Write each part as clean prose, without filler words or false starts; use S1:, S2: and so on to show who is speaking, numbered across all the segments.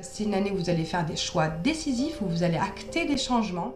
S1: C'est une année où vous allez faire des choix décisifs, où vous allez acter des changements.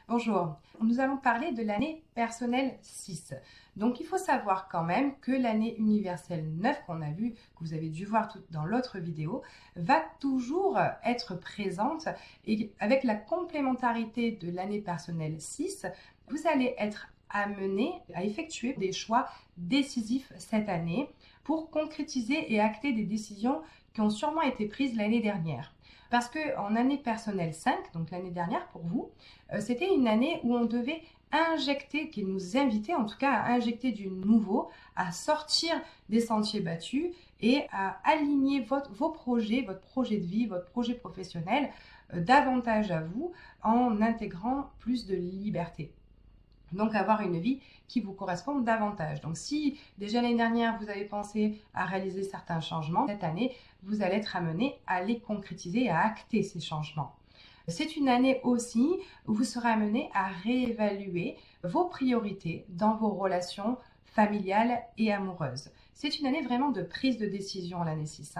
S1: Bonjour, nous allons parler de l'année personnelle 6. Donc il faut savoir quand même que l'année universelle 9 qu'on a vu, que vous avez dû voir dans l'autre vidéo, va toujours être présente et avec la complémentarité de l'année personnelle 6, vous allez être amené à effectuer des choix décisifs cette année pour concrétiser et acter des décisions qui ont sûrement été prises l'année dernière. Parce qu'en année personnelle 5, donc l'année dernière pour vous, c'était une année où on devait injecter, qui nous invitait en tout cas à injecter du nouveau, à sortir des sentiers battus et à aligner vos projets, votre projet de vie, votre projet professionnel davantage à vous en intégrant plus de liberté. Donc avoir une vie qui vous correspond davantage. Donc si déjà l'année dernière vous avez pensé à réaliser certains changements, cette année vous allez être amené à les concrétiser, à acter ces changements. C'est une année aussi où vous serez amené à réévaluer vos priorités dans vos relations familiales et amoureuses. C'est une année vraiment de prise de décision, l'année 6.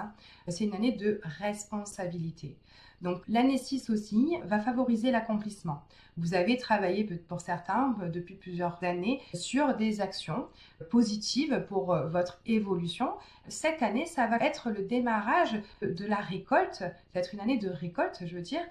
S1: C'est une année de responsabilité. Donc l'année 6 aussi va favoriser l'accomplissement. Vous avez travaillé pour certains depuis plusieurs années sur des actions positives pour votre évolution. Cette année, ça va être le démarrage de la récolte. Ça va être une année de récolte, je veux dire,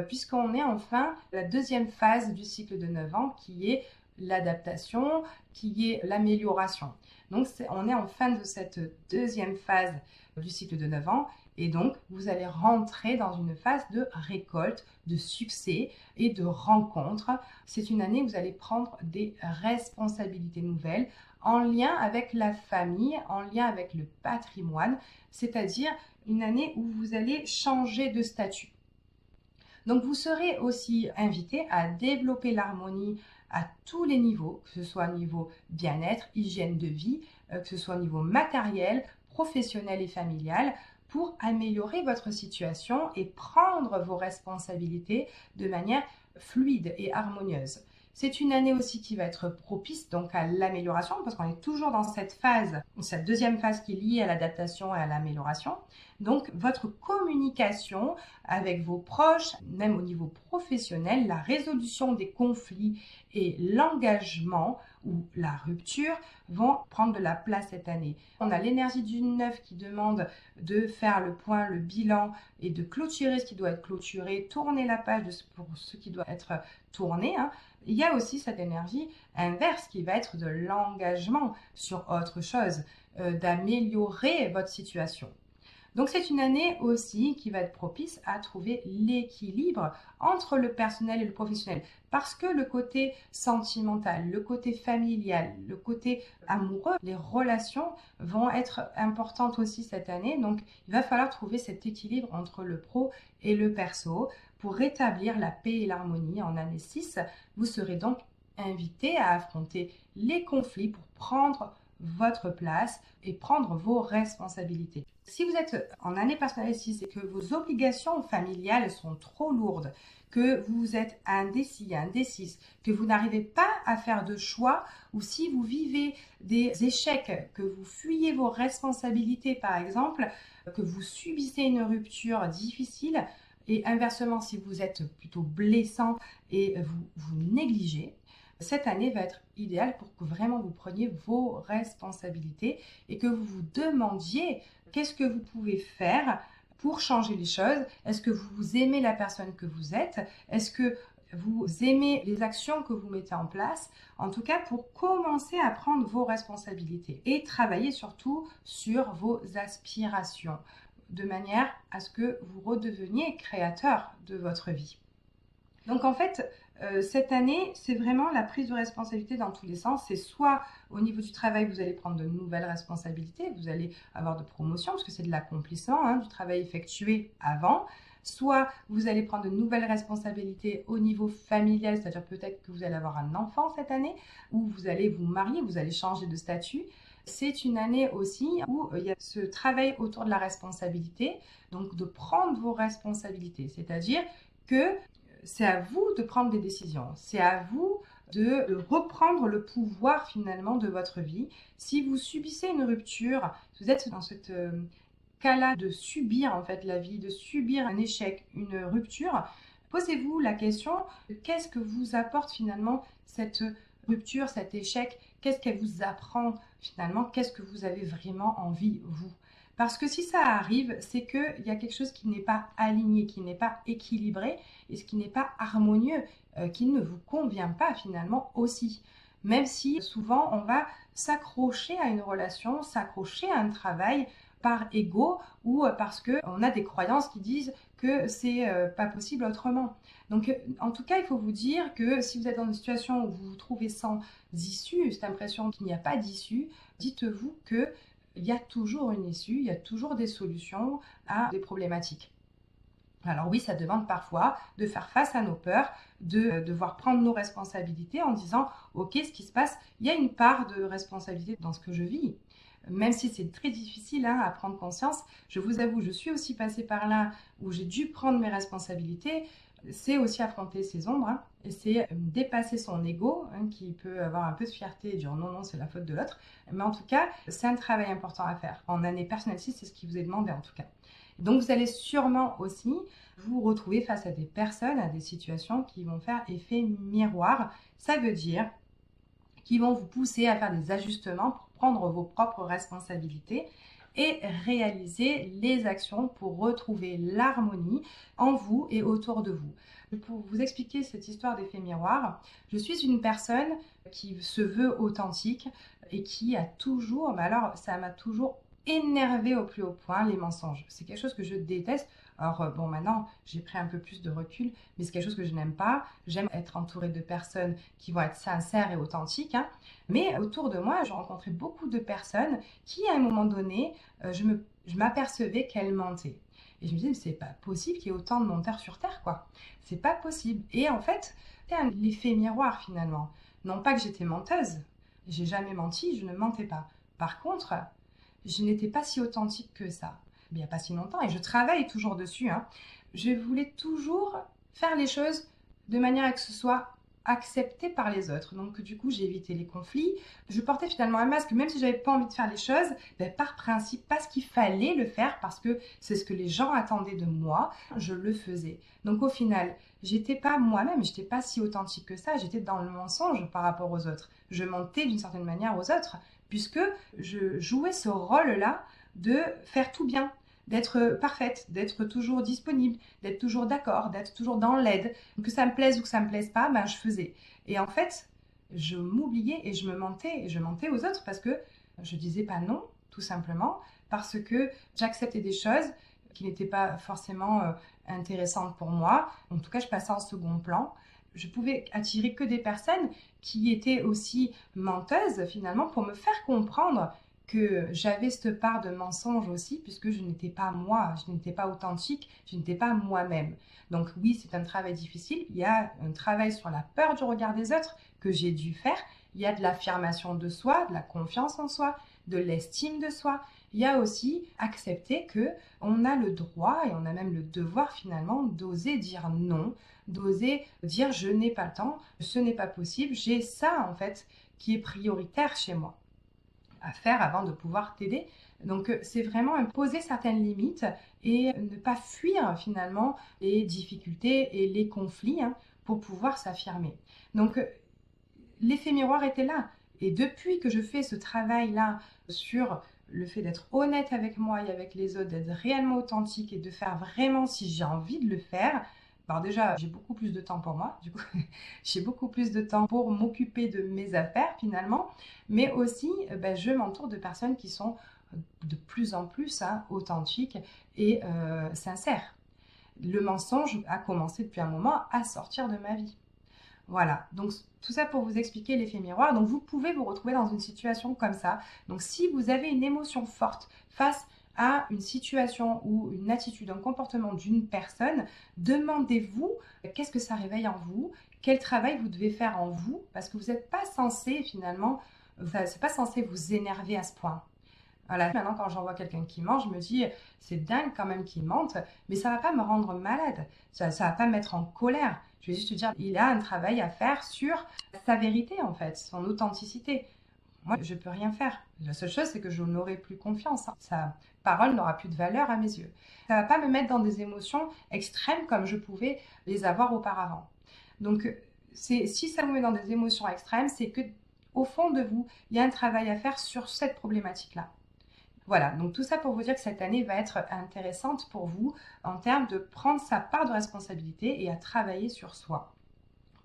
S1: puisqu'on est enfin la deuxième phase du cycle de 9 ans qui est l'adaptation, qui est l'amélioration. Donc on est en fin de cette deuxième phase du cycle de 9 ans et donc vous allez rentrer dans une phase de récolte, de succès et de rencontre. C'est une année où vous allez prendre des responsabilités nouvelles en lien avec la famille, en lien avec le patrimoine, c'est-à-dire une année où vous allez changer de statut. Donc vous serez aussi invité à développer l'harmonie à tous les niveaux, que ce soit au niveau bien-être, hygiène de vie, que ce soit au niveau matériel, professionnel et familial, pour améliorer votre situation et prendre vos responsabilités de manière fluide et harmonieuse. C'est une année aussi qui va être propice donc à l'amélioration parce qu'on est toujours dans cette phase, cette deuxième phase qui est liée à l'adaptation et à l'amélioration. Donc votre communication avec vos proches, même au niveau professionnel, la résolution des conflits et l'engagement ou la rupture vont prendre de la place cette année. On a l'énergie du 9 qui demande de faire le point, le bilan et de clôturer ce qui doit être clôturé, tourner la page pour ce qui doit être tourné. Il y a aussi cette énergie inverse qui va être de l'engagement sur autre chose, d'améliorer votre situation. Donc c'est une année aussi qui va être propice à trouver l'équilibre entre le personnel et le professionnel. Parce que le côté sentimental, le côté familial, le côté amoureux, les relations vont être importantes aussi cette année. Donc il va falloir trouver cet équilibre entre le pro et le perso pour rétablir la paix et l'harmonie en année 6. Vous serez donc invité à affronter les conflits pour prendre votre place et prendre vos responsabilités. Si vous êtes en année personnelle 6 et que vos obligations familiales sont trop lourdes, que vous êtes indécis, indécise, que vous n'arrivez pas à faire de choix ou si vous vivez des échecs, que vous fuyez vos responsabilités par exemple, que vous subissez une rupture difficile et inversement si vous êtes plutôt blessant et vous négligez, cette année va être idéale pour que vraiment vous preniez vos responsabilités et que vous vous demandiez qu'est-ce que vous pouvez faire pour changer les choses. Est-ce que vous aimez la personne que vous êtes? Est-ce que vous aimez les actions que vous mettez en place? En tout cas, pour commencer à prendre vos responsabilités et travailler surtout sur vos aspirations de manière à ce que vous redeveniez créateur de votre vie. Donc en fait, cette année, c'est vraiment la prise de responsabilité dans tous les sens. C'est soit au niveau du travail, vous allez prendre de nouvelles responsabilités, vous allez avoir de promotions, parce que c'est de l'accomplissement du travail effectué avant. Soit vous allez prendre de nouvelles responsabilités au niveau familial, c'est-à-dire peut-être que vous allez avoir un enfant cette année, ou vous allez vous marier, vous allez changer de statut. C'est une année aussi où il y a ce travail autour de la responsabilité, donc de prendre vos responsabilités, c'est-à-dire que c'est à vous de prendre des décisions. C'est à vous de reprendre le pouvoir finalement de votre vie. Si vous subissez une rupture, si vous êtes dans cette cas-là de subir en fait la vie, de subir un échec, une rupture, posez-vous la question, qu'est-ce que vous apporte finalement cette rupture, cet échec? Qu'est-ce qu'elle vous apprend finalement? Qu'est-ce que vous avez vraiment envie, vous? Parce que si ça arrive, c'est qu'il y a quelque chose qui n'est pas aligné, qui n'est pas équilibré et ce qui n'est pas harmonieux, qui ne vous convient pas finalement aussi. Même si souvent on va s'accrocher à une relation, s'accrocher à un travail par ego ou parce qu'on a des croyances qui disent que c'est pas possible autrement. Donc en tout cas, il faut vous dire que si vous êtes dans une situation où vous vous trouvez sans issue, cette impression qu'il n'y a pas d'issue, dites-vous que il y a toujours une issue, il y a toujours des solutions à des problématiques. Alors oui, ça demande parfois de faire face à nos peurs, de devoir prendre nos responsabilités en disant « Ok, ce qui se passe, il y a une part de responsabilité dans ce que je vis. » Même si c'est très difficile à prendre conscience, je vous avoue, je suis aussi passée par là où j'ai dû prendre mes responsabilités. C'est aussi affronter ses ombres, et c'est dépasser son ego, qui peut avoir un peu de fierté et dire non, non, c'est la faute de l'autre. Mais en tout cas, c'est un travail important à faire. En année personnelle 6, c'est ce qui vous est demandé en tout cas. Donc vous allez sûrement aussi vous retrouver face à des personnes, à des situations qui vont faire effet miroir. Ça veut dire qui vont vous pousser à faire des ajustements pour prendre vos propres responsabilités et réaliser les actions pour retrouver l'harmonie en vous et autour de vous. Pour vous expliquer cette histoire d'effet miroir, je suis une personne qui se veut authentique et qui a toujours, mais alors ça m'a toujours énervé au plus haut point, les mensonges. C'est quelque chose que je déteste. Alors bon, maintenant j'ai pris un peu plus de recul, mais c'est quelque chose que je n'aime pas. J'aime être entourée de personnes qui vont être sincères et authentiques, Mais autour de moi, je rencontrais beaucoup de personnes qui, à un moment donné, je m'apercevais qu'elles mentaient. Et je me disais, mais c'est pas possible qu'il y ait autant de menteurs sur Terre, quoi. C'est pas possible. Et en fait, c'est un effet miroir finalement. Non pas que j'étais menteuse, j'ai jamais menti, je ne mentais pas. Par contre, je n'étais pas si authentique que ça. Il n'y a pas si longtemps, et je travaille toujours dessus. Je voulais toujours faire les choses de manière à que ce soit accepté par les autres. Donc du coup, j'ai évité les conflits. Je portais finalement un masque, même si j'avais pas envie de faire les choses, par principe, parce qu'il fallait le faire, parce que c'est ce que les gens attendaient de moi, je le faisais. Donc au final, j'étais pas moi-même, j'étais pas si authentique que ça, j'étais dans le mensonge par rapport aux autres. Je mentais d'une certaine manière aux autres, puisque je jouais ce rôle-là de faire tout bien, d'être parfaite, d'être toujours disponible, d'être toujours d'accord, d'être toujours dans l'aide. Que ça me plaise ou que ça me plaise pas, ben je faisais. Et en fait, je m'oubliais et je me mentais. Et je mentais aux autres parce que je disais pas non, tout simplement, parce que j'acceptais des choses qui n'étaient pas forcément intéressantes pour moi. En tout cas, je passais en second plan. Je pouvais attirer que des personnes qui étaient aussi menteuses finalement pour me faire comprendre que j'avais cette part de mensonge aussi, puisque je n'étais pas moi, je n'étais pas authentique, je n'étais pas moi-même. Donc oui, c'est un travail difficile. Il y a un travail sur la peur du regard des autres que j'ai dû faire. Il y a de l'affirmation de soi, de la confiance en soi, de l'estime de soi. Il y a aussi accepter que on a le droit et on a même le devoir finalement d'oser dire non, d'oser dire je n'ai pas le temps, ce n'est pas possible, j'ai ça en fait qui est prioritaire chez moi à faire avant de pouvoir t'aider. Donc c'est vraiment imposer certaines limites et ne pas fuir finalement les difficultés et les conflits pour pouvoir s'affirmer. Donc l'effet miroir était là. Et depuis que je fais ce travail-là sur le fait d'être honnête avec moi et avec les autres, d'être réellement authentique et de faire vraiment si j'ai envie de le faire, alors déjà, j'ai beaucoup plus de temps pour moi, du coup, j'ai beaucoup plus de temps pour m'occuper de mes affaires finalement, mais aussi, je m'entoure de personnes qui sont de plus en plus authentiques et sincères. Le mensonge a commencé depuis un moment à sortir de ma vie. Voilà, donc tout ça pour vous expliquer l'effet miroir. Donc vous pouvez vous retrouver dans une situation comme ça. Donc si vous avez une émotion forte face à une situation ou une attitude, un comportement d'une personne, demandez-vous qu'est-ce que ça réveille en vous, quel travail vous devez faire en vous, parce que vous n'êtes pas censé finalement, c'est pas censé vous énerver à ce point. Voilà, maintenant quand j'en vois quelqu'un qui ment, je me dis, c'est dingue quand même qu'il mente, mais ça va pas me rendre malade, ça va pas me mettre en colère. Je vais juste te dire, il a un travail à faire sur sa vérité en fait, son authenticité. Moi, je peux rien faire. La seule chose, c'est que je n'aurai plus confiance, hein. Sa parole n'aura plus de valeur à mes yeux. Ça va pas me mettre dans des émotions extrêmes comme je pouvais les avoir auparavant. Donc, si ça vous met dans des émotions extrêmes, c'est que au fond de vous, il y a un travail à faire sur cette problématique-là. Voilà, donc tout ça pour vous dire que cette année va être intéressante pour vous en termes de prendre sa part de responsabilité et à travailler sur soi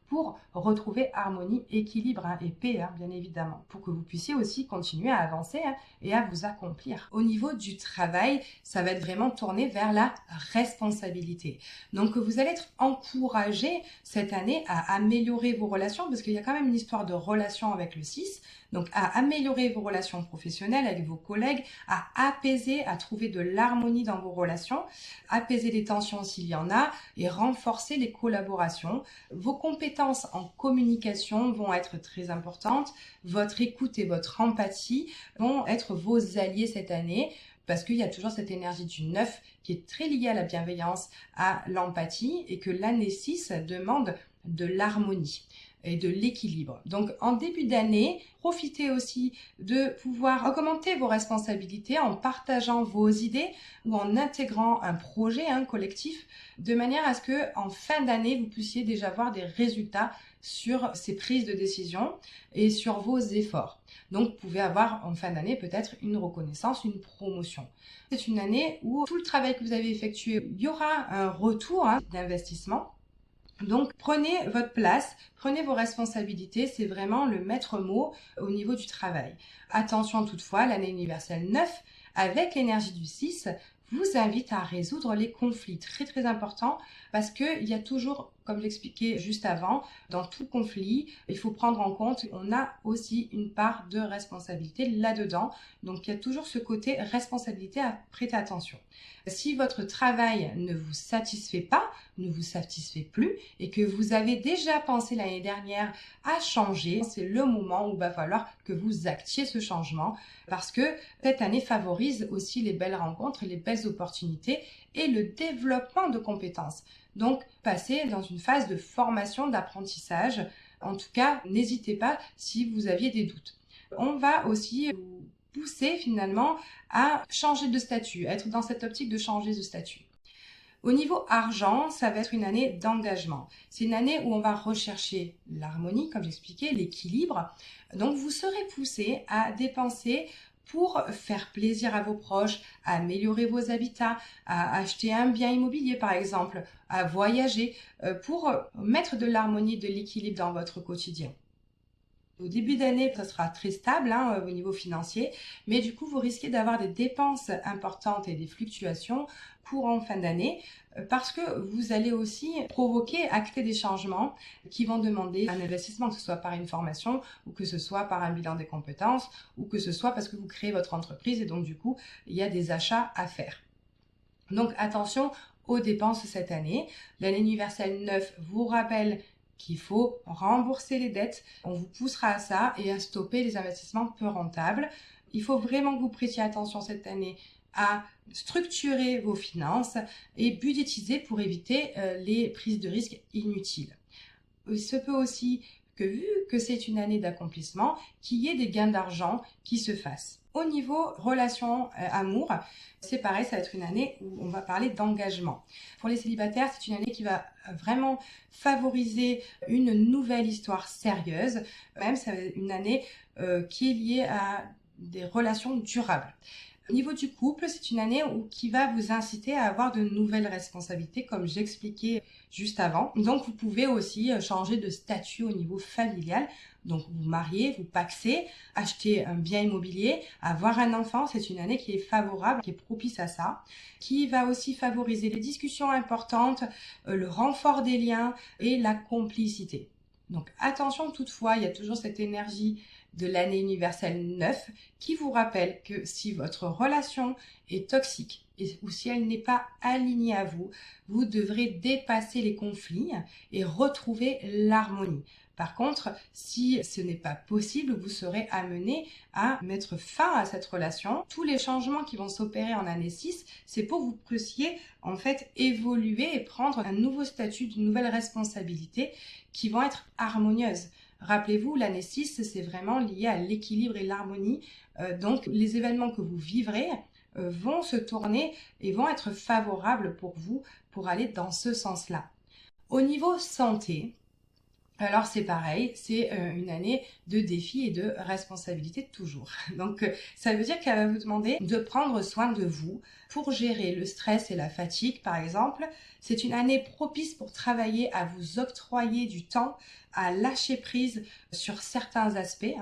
S1: pour retrouver harmonie, équilibre, hein, et paix, hein, bien évidemment, pour que vous puissiez aussi continuer à avancer, hein, et à vous accomplir. Au niveau du travail, ça va être vraiment tourné vers la responsabilité. Donc vous allez être encouragé cette année à améliorer vos relations, parce qu'il y a quand même une histoire de relation avec le 6, donc à améliorer vos relations professionnelles avec vos collègues, à apaiser, à trouver de l'harmonie dans vos relations, apaiser les tensions s'il y en a et renforcer les collaborations. Vos compétences en communication vont être très importantes. Votre écoute et votre empathie vont être vos alliés cette année parce qu'il y a toujours cette énergie du 9 qui est très liée à la bienveillance, à l'empathie et que l'année 6 demande de l'harmonie et de l'équilibre. Donc en début d'année, profitez aussi de pouvoir augmenter vos responsabilités en partageant vos idées ou en intégrant un projet collectif de manière à ce que en fin d'année, vous puissiez déjà voir des résultats sur ces prises de décision et sur vos efforts. Donc vous pouvez avoir en fin d'année peut-être une reconnaissance, une promotion. C'est une année où tout le travail que vous avez effectué, il y aura un retour d'investissement. Donc prenez votre place, prenez vos responsabilités, c'est vraiment le maître mot au niveau du travail. Attention toutefois, l'année universelle 9, avec l'énergie du 6, vous invite à résoudre les conflits. Très très important parce qu'il y a toujours, comme j'expliquais juste avant, dans tout conflit, il faut prendre en compte qu'on a aussi une part de responsabilité là-dedans. Donc il y a toujours ce côté responsabilité à prêter attention. Si votre travail ne vous satisfait pas, ne vous satisfait plus et que vous avez déjà pensé l'année dernière à changer, c'est le moment où il va falloir que vous actiez ce changement parce que cette année favorise aussi les belles rencontres, les belles opportunités et le développement de compétences. Donc, passez dans une phase de formation, d'apprentissage. En tout cas, n'hésitez pas si vous aviez des doutes. On va aussi vous pousser finalement à changer de statut, à être dans cette optique de changer de statut. Au niveau argent, ça va être une année d'engagement. C'est une année où on va rechercher l'harmonie, comme j'expliquais, l'équilibre. Donc vous serez poussé à dépenser pour faire plaisir à vos proches, à améliorer vos habitats, à acheter un bien immobilier par exemple, à voyager, pour mettre de l'harmonie, de l'équilibre dans votre quotidien. Au début d'année, ça sera très stable au niveau financier, mais du coup, vous risquez d'avoir des dépenses importantes et des fluctuations courant fin d'année parce que vous allez aussi provoquer, acter des changements qui vont demander un investissement, que ce soit par une formation ou que ce soit par un bilan des compétences ou que ce soit parce que vous créez votre entreprise et donc du coup, il y a des achats à faire. Donc attention aux dépenses cette année. L'année universelle 9 vous rappelle qu'il faut rembourser les dettes. On vous poussera à ça et à stopper les investissements peu rentables. Il faut vraiment que vous prêtiez attention cette année à structurer vos finances et budgétiser pour éviter les prises de risques inutiles. Il se peut aussi que vu que c'est une année d'accomplissement, qu'il y ait des gains d'argent qui se fassent. Au niveau relation amour, c'est pareil, ça va être une année où on va parler d'engagement. Pour les célibataires, c'est une année qui va vraiment favoriser une nouvelle histoire sérieuse. Même, c'est une année qui est liée à des relations durables. Au niveau du couple, c'est une année qui va vous inciter à avoir de nouvelles responsabilités, comme j'expliquais juste avant. Donc, vous pouvez aussi changer de statut au niveau familial. Donc, vous mariez, vous pacsez, acheter un bien immobilier, avoir un enfant. C'est une année qui est favorable, qui est propice à ça, qui va aussi favoriser les discussions importantes, le renfort des liens et la complicité. Donc, attention toutefois, il y a toujours cette énergie de l'année universelle 9 qui vous rappelle que si votre relation est toxique ou si elle n'est pas alignée à vous, vous devrez dépasser les conflits et retrouver l'harmonie. Par contre, si ce n'est pas possible, vous serez amené à mettre fin à cette relation. Tous les changements qui vont s'opérer en année 6, c'est pour que vous puissiez en fait évoluer et prendre un nouveau statut, de nouvelles responsabilités qui vont être harmonieuses. Rappelez-vous, l'année 6, c'est vraiment lié à l'équilibre et l'harmonie. Donc, les événements que vous vivrez vont se tourner et vont être favorables pour vous pour aller dans ce sens-là. Au niveau santé, alors c'est pareil, c'est une année de défis et de responsabilités toujours. Donc ça veut dire qu'elle va vous demander de prendre soin de vous pour gérer le stress et la fatigue par exemple. C'est une année propice pour travailler à vous octroyer du temps, à lâcher prise sur certains aspects.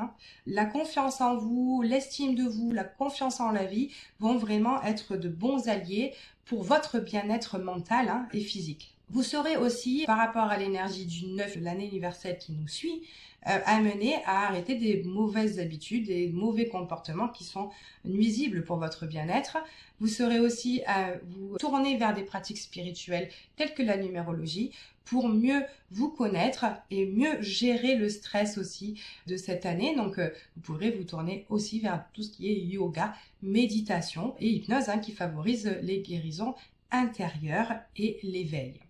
S1: La confiance en vous, l'estime de vous, la confiance en la vie vont vraiment être de bons alliés pour votre bien-être mental et physique. Vous serez aussi, par rapport à l'énergie du 9 de l'année universelle qui nous suit, amené à arrêter des mauvaises habitudes, des mauvais comportements qui sont nuisibles pour votre bien-être. Vous serez aussi à vous tourner vers des pratiques spirituelles telles que la numérologie pour mieux vous connaître et mieux gérer le stress aussi de cette année. Donc, vous pourrez vous tourner aussi vers tout ce qui est yoga, méditation et hypnose qui favorise les guérisons intérieures et l'éveil.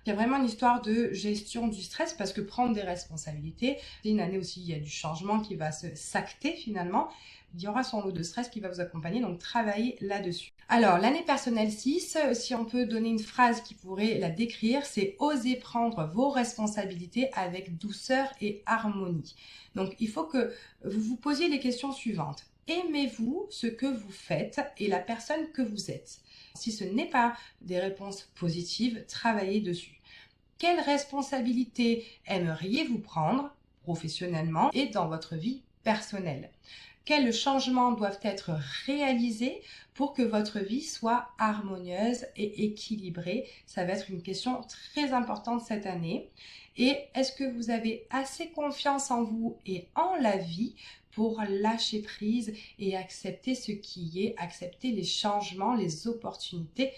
S1: Il y a vraiment une histoire de gestion du stress parce que prendre des responsabilités, c'est une année aussi, il y a du changement qui va s'acter finalement. Il y aura son lot de stress qui va vous accompagner, donc travaillez là-dessus. Alors, l'année personnelle 6, si on peut donner une phrase qui pourrait la décrire, c'est oser prendre vos responsabilités avec douceur et harmonie. Donc, il faut que vous vous posiez les questions suivantes. Aimez-vous ce que vous faites et la personne que vous êtes? Si ce n'est pas des réponses positives, travaillez dessus. Quelles responsabilités aimeriez-vous prendre professionnellement et dans votre vie personnelle? Quels changements doivent être réalisés pour que votre vie soit harmonieuse et équilibrée? Ça va être une question très importante cette année. Et est-ce que vous avez assez confiance en vous et en la vie pour lâcher prise et accepter ce qui est, accepter les changements, les opportunités?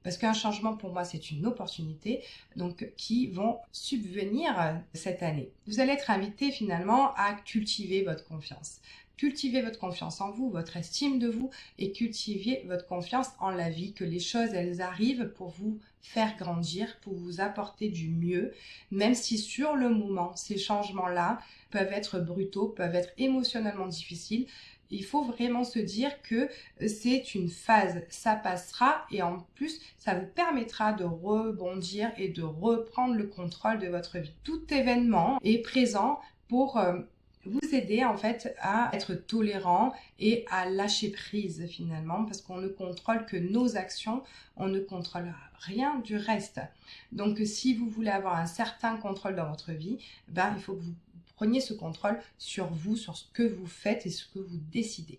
S1: Parce qu'un changement, pour moi, c'est une opportunité, donc qui vont subvenir cette année. Vous allez être invité finalement à cultiver votre confiance. Cultivez votre confiance en vous, votre estime de vous et cultivez votre confiance en la vie, que les choses, elles arrivent pour vous faire grandir, pour vous apporter du mieux, même si sur le moment, ces changements-là peuvent être brutaux, peuvent être émotionnellement difficiles. Il faut vraiment se dire que c'est une phase, ça passera et en plus, ça vous permettra de rebondir et de reprendre le contrôle de votre vie. Tout événement est présent pour vous aider en fait à être tolérant et à lâcher prise finalement parce qu'on ne contrôle que nos actions, on ne contrôle rien du reste. Donc si vous voulez avoir un certain contrôle dans votre vie, il faut que vous preniez ce contrôle sur vous, sur ce que vous faites et ce que vous décidez.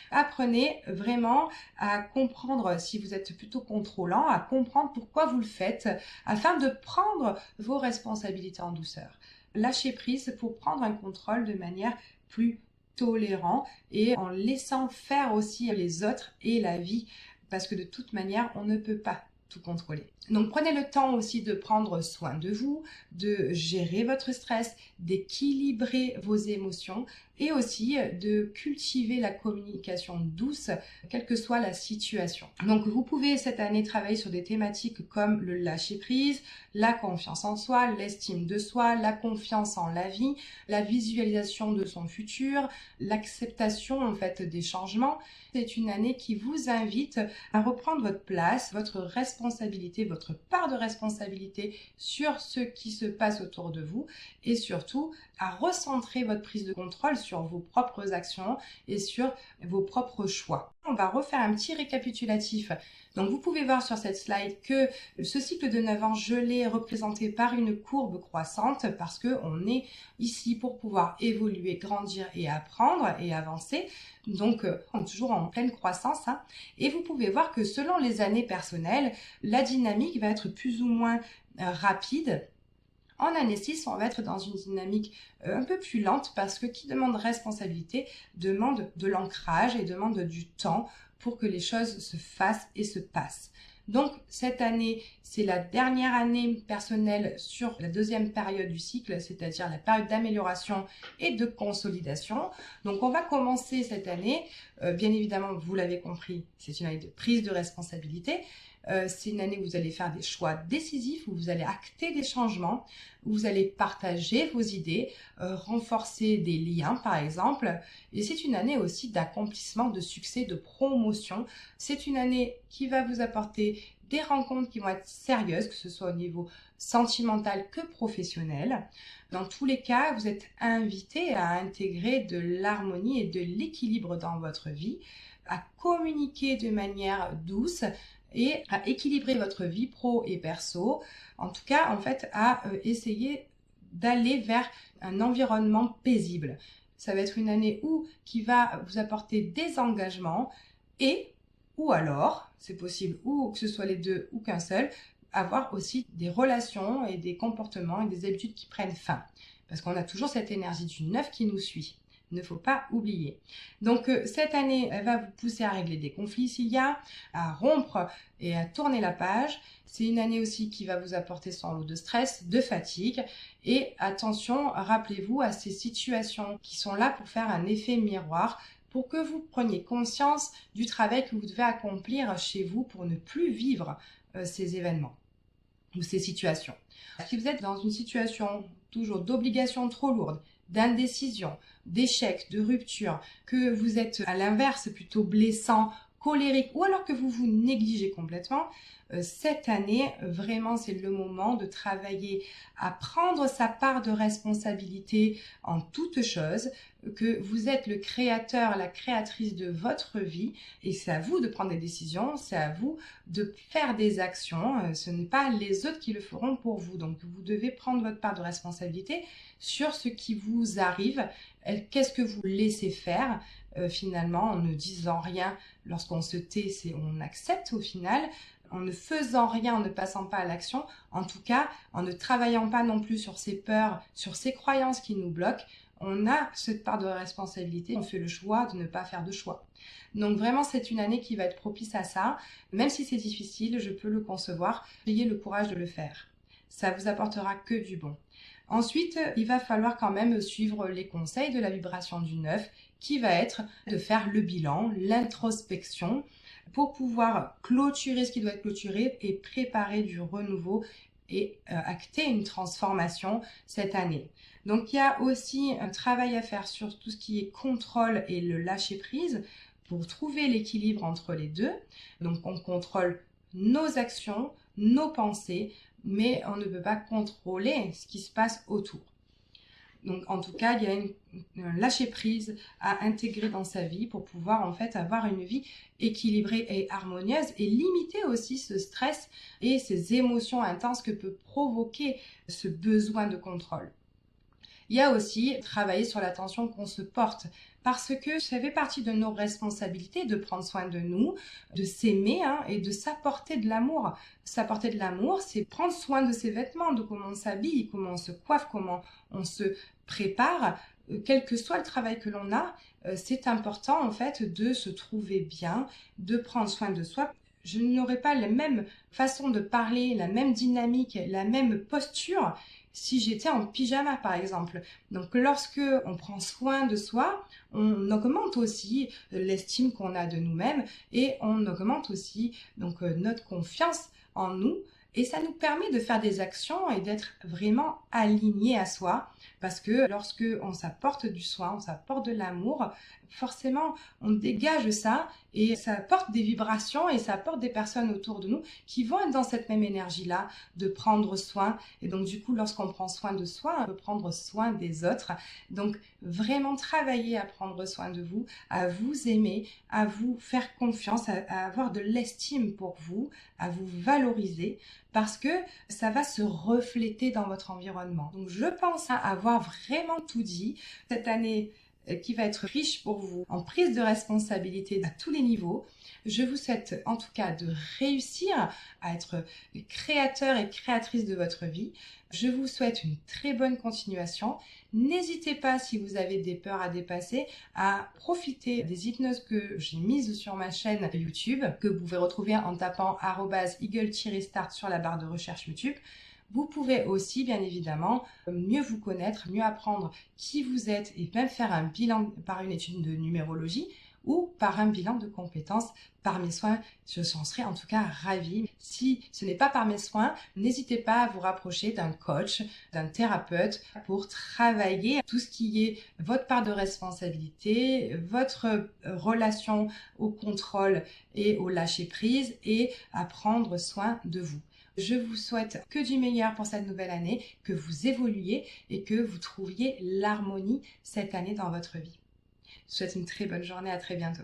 S1: Apprenez vraiment à comprendre si vous êtes plutôt contrôlant, à comprendre pourquoi vous le faites afin de prendre vos responsabilités en douceur. Lâcher prise pour prendre un contrôle de manière plus tolérante et en laissant faire aussi les autres et la vie parce que de toute manière, on ne peut pas tout contrôler. Donc prenez le temps aussi de prendre soin de vous, de gérer votre stress, d'équilibrer vos émotions et aussi de cultiver la communication douce, quelle que soit la situation. Donc vous pouvez cette année travailler sur des thématiques comme le lâcher-prise, la confiance en soi, l'estime de soi, la confiance en la vie, la visualisation de son futur, l'acceptation en fait des changements. C'est une année qui vous invite à reprendre votre place, votre responsabilité, votre part de responsabilité sur ce qui se passe autour de vous et surtout à recentrer votre prise de contrôle sur vos propres actions et sur vos propres choix. On va refaire un petit récapitulatif. Donc vous pouvez voir sur cette slide que ce cycle de 9 ans, je l'ai représenté par une courbe croissante parce qu'on est ici pour pouvoir évoluer, grandir et apprendre et avancer. Donc on est toujours en pleine croissance. Et vous pouvez voir que selon les années personnelles, la dynamique va être plus ou moins rapide. En année 6, on va être dans une dynamique un peu plus lente parce que qui demande responsabilité demande de l'ancrage et demande du temps pour que les choses se fassent et se passent. Donc cette année, c'est la dernière année personnelle sur la deuxième période du cycle, c'est-à-dire la période d'amélioration et de consolidation. Donc on va commencer cette année, bien évidemment, vous l'avez compris, c'est une année de prise de responsabilité. C'est une année où vous allez faire des choix décisifs, où vous allez acter des changements, où vous allez partager vos idées, renforcer des liens par exemple. Et c'est une année aussi d'accomplissement, de succès, de promotion. C'est une année qui va vous apporter des rencontres qui vont être sérieuses, que ce soit au niveau sentimental que professionnel. Dans tous les cas, vous êtes invité à intégrer de l'harmonie et de l'équilibre dans votre vie, à communiquer de manière douce et à équilibrer votre vie pro et perso. En tout cas, en fait, à essayer d'aller vers un environnement paisible. Ça va être une année qui va vous apporter des engagements et ou alors, c'est possible ou que ce soit les deux ou qu'un seul, avoir aussi des relations et des comportements et des habitudes qui prennent fin. Parce qu'on a toujours cette énergie du 9 qui nous suit. Il ne faut pas oublier. Donc cette année, elle va vous pousser à régler des conflits s'il y a, à rompre et à tourner la page. C'est une année aussi qui va vous apporter son lot de stress, de fatigue. Et attention, rappelez-vous à ces situations qui sont là pour faire un effet miroir, pour que vous preniez conscience du travail que vous devez accomplir chez vous pour ne plus vivre ces événements ou ces situations. Si vous êtes dans une situation toujours d'obligation trop lourde, d'indécision, d'échec, de rupture, que vous êtes à l'inverse plutôt blessant, colérique ou alors que vous vous négligez complètement, cette année, vraiment, c'est le moment de travailler à prendre sa part de responsabilité en toutes choses, que vous êtes le créateur, la créatrice de votre vie et c'est à vous de prendre des décisions, c'est à vous de faire des actions, ce n'est pas les autres qui le feront pour vous. Donc, vous devez prendre votre part de responsabilité sur ce qui vous arrive, qu'est-ce que vous laissez faire finalement en ne disant rien. Lorsqu'on se tait, on accepte au final. En ne faisant rien, en ne passant pas à l'action, en tout cas, en ne travaillant pas non plus sur ses peurs, sur ses croyances qui nous bloquent, on a cette part de responsabilité, on fait le choix de ne pas faire de choix. Donc vraiment, c'est une année qui va être propice à ça. Même si c'est difficile, je peux le concevoir. Ayez le courage de le faire. Ça vous apportera que du bon. Ensuite, il va falloir quand même suivre les conseils de la vibration du 9, qui va être de faire le bilan, l'introspection, pour pouvoir clôturer ce qui doit être clôturé et préparer du renouveau et acter une transformation cette année. Donc il y a aussi un travail à faire sur tout ce qui est contrôle et le lâcher prise pour trouver l'équilibre entre les deux. Donc on contrôle nos actions, nos pensées, mais on ne peut pas contrôler ce qui se passe autour. Donc en tout cas, il y a un lâcher prise à intégrer dans sa vie pour pouvoir en fait avoir une vie équilibrée et harmonieuse et limiter aussi ce stress et ces émotions intenses que peut provoquer ce besoin de contrôle. Il y a aussi travailler sur l'attention qu'on se porte parce que ça fait partie de nos responsabilités de prendre soin de nous, de s'aimer et de s'apporter de l'amour. S'apporter de l'amour, c'est prendre soin de ses vêtements, de comment on s'habille, comment on se coiffe, comment on se prépare. Quel que soit le travail que l'on a, c'est important en fait de se trouver bien, de prendre soin de soi. Je n'aurais pas la même façon de parler, la même dynamique, la même posture si j'étais en pyjama par exemple. Donc lorsque on prend soin de soi, on augmente aussi l'estime qu'on a de nous-mêmes et on augmente aussi donc notre confiance en nous et ça nous permet de faire des actions et d'être vraiment aligné à soi parce que lorsque on s'apporte du soin, on s'apporte de l'amour, forcément on dégage ça et ça apporte des vibrations et ça apporte des personnes autour de nous qui vont être dans cette même énergie-là de prendre soin. Et donc du coup, lorsqu'on prend soin de soi, on peut prendre soin des autres. Donc vraiment travailler à prendre soin de vous, à vous aimer, à vous faire confiance, à avoir de l'estime pour vous, à vous valoriser parce que ça va se refléter dans votre environnement. Donc je pense avoir vraiment tout dit. Cette année qui va être riche pour vous en prise de responsabilité à tous les niveaux. Je vous souhaite en tout cas de réussir à être créateur et créatrice de votre vie. Je vous souhaite une très bonne continuation N'hésitez pas, si vous avez des peurs à dépasser, à profiter des hypnoses que j'ai mises sur ma chaîne YouTube, que vous pouvez retrouver en tapant @eagle-start sur la barre de recherche YouTube. Vous pouvez aussi, bien évidemment, mieux vous connaître, mieux apprendre qui vous êtes et même faire un bilan par une étude de numérologie ou par un bilan de compétences par mes soins. Je serai en tout cas ravie. Si ce n'est pas par mes soins, n'hésitez pas à vous rapprocher d'un coach, d'un thérapeute pour travailler tout ce qui est votre part de responsabilité, votre relation au contrôle et au lâcher prise et à prendre soin de vous. Je vous souhaite que du meilleur pour cette nouvelle année, que vous évoluiez et que vous trouviez l'harmonie cette année dans votre vie. Je vous souhaite une très bonne journée, à très bientôt.